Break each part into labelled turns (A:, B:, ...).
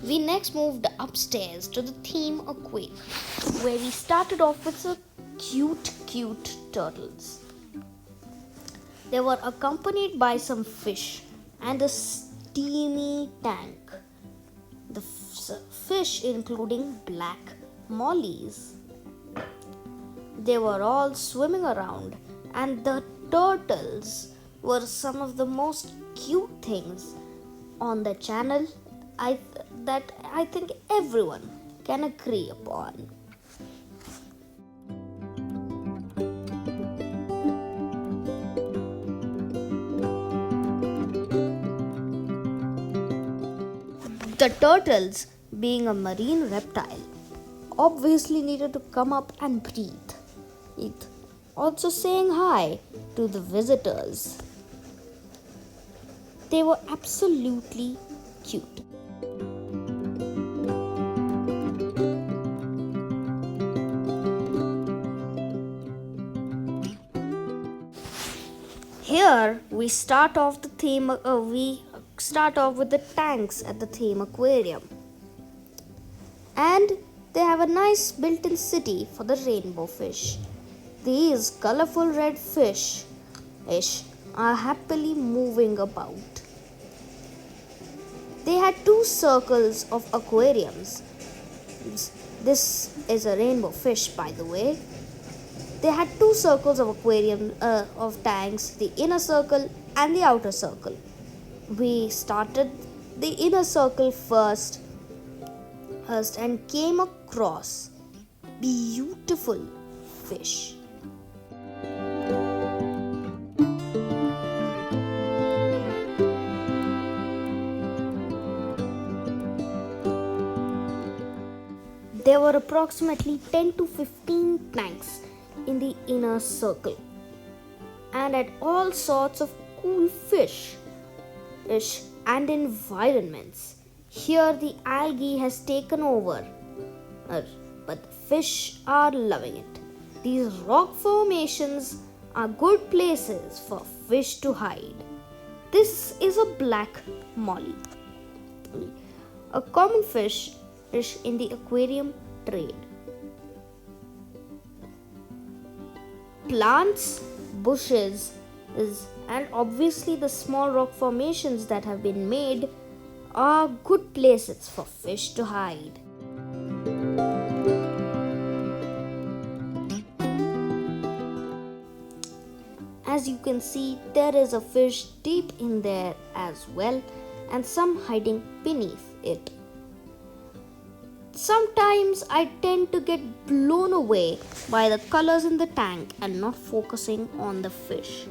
A: We next moved upstairs to the theme aquarium, where we started off with some cute turtles. They were accompanied by some fish and a steamy tank. The fish including black mollies. They were all swimming around, and the turtles were some of the most cute things on the channel that I think everyone can agree upon. The turtles, being a marine reptile, obviously needed to come up and breathe. Also saying hi to the visitors. They were absolutely cute. Here we start off with the tanks at the theme aquarium. And they have a nice built-in city for the rainbow fish. These colorful red fish are happily moving about. They had two circles of aquariums. This is a rainbow fish, by the way. They had two circles of aquarium of tanks, the inner circle and the outer circle. We started the inner circle first and came across beautiful fish. There were approximately 10 to 15 tanks in the inner circle and at all sorts of cool fish and environments. Here the algae has taken over, but the fish are loving it. These rock formations are good places for fish to hide. This is a black molly, a common fish in the aquarium trade. Plants, bushes, and obviously the small rock formations that have been made are good places for fish to hide. As you can see, there is a fish deep in there as well, and some hiding beneath it. Sometimes I tend to get blown away by the colors in the tank and not focusing on the fish.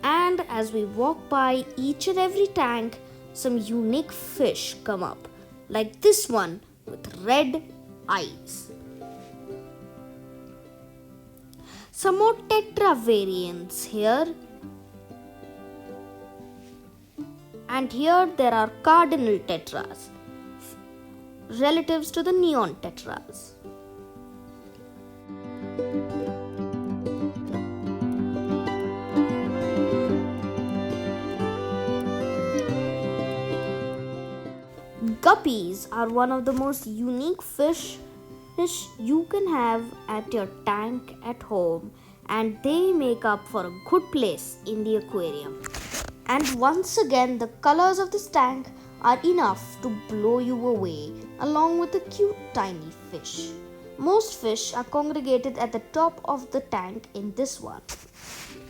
A: And as we walk by each and every tank, some unique fish come up, like this one with red eyes. Some more tetra variants here. And here there are cardinal tetras, relatives to the neon tetras. Guppies are one of the most unique fish you can have at your tank at home, and they make up for a good place in the aquarium. And once again, the colors of this tank are enough to blow you away, along with the cute tiny fish. Most fish are congregated at the top of the tank in this one.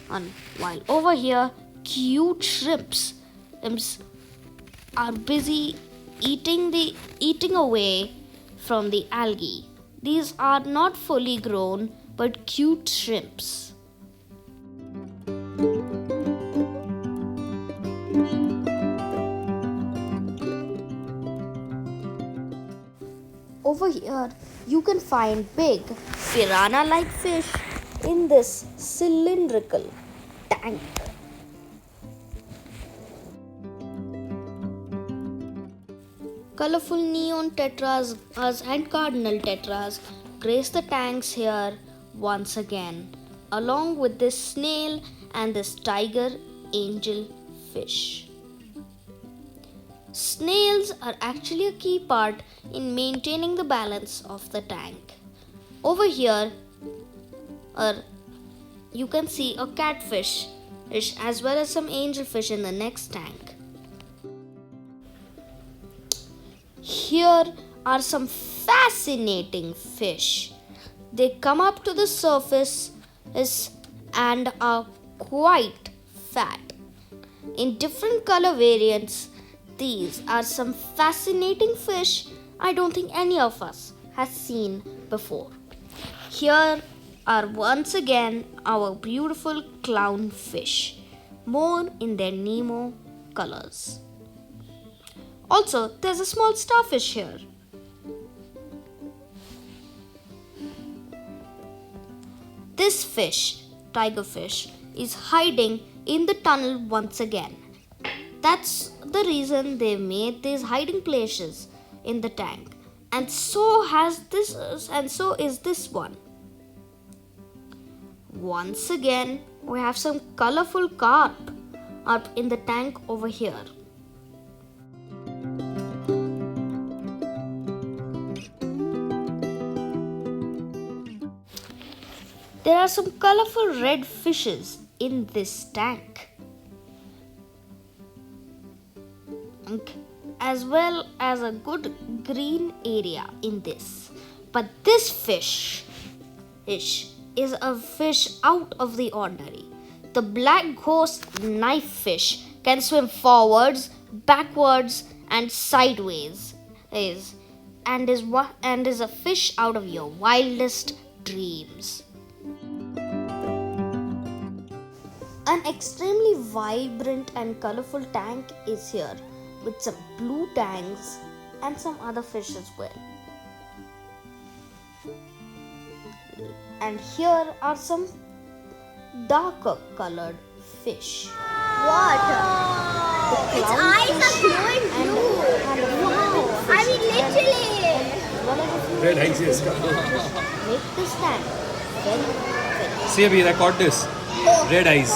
A: And while over here, cute shrimps are busy eating away from the algae. These are not fully grown but cute shrimps. Over here, you can find big piranha-like fish in this cylindrical tank. Colorful neon tetras and cardinal tetras grace the tanks here once again, along with this snail and this tiger angel fish. Snails are actually a key part in maintaining the balance of the tank. Over here, you can see a catfish as well as some angelfish in the next tank. Here are some fascinating fish. They come up to the surface and are quite fat. In different color variants, these are some fascinating fish I don't think any of us has seen before. Here are once again our beautiful clownfish, more in their Nemo colors. Also, there's a small starfish here. This fish, tigerfish, is hiding in the tunnel once again. That's the reason they made these hiding places in the tank. And so is this one. Once again, we have some colorful carp up in the tank over here. There are some colorful red fishes in this tank, as well as a good green area in this. But this fish is a fish out of the ordinary. The black ghost knife fish can swim forwards, backwards, and sideways, and is a fish out of your wildest dreams. An extremely vibrant and colorful tank is here with some blue tanks and some other fish as well. And here are some darker colored fish.
B: Water. Its eyes are glowing blue. Wow. I mean literally.
C: Red eyes, yes.
A: Make this tank very, very.
C: See, Abeer, I caught this. Red eyes.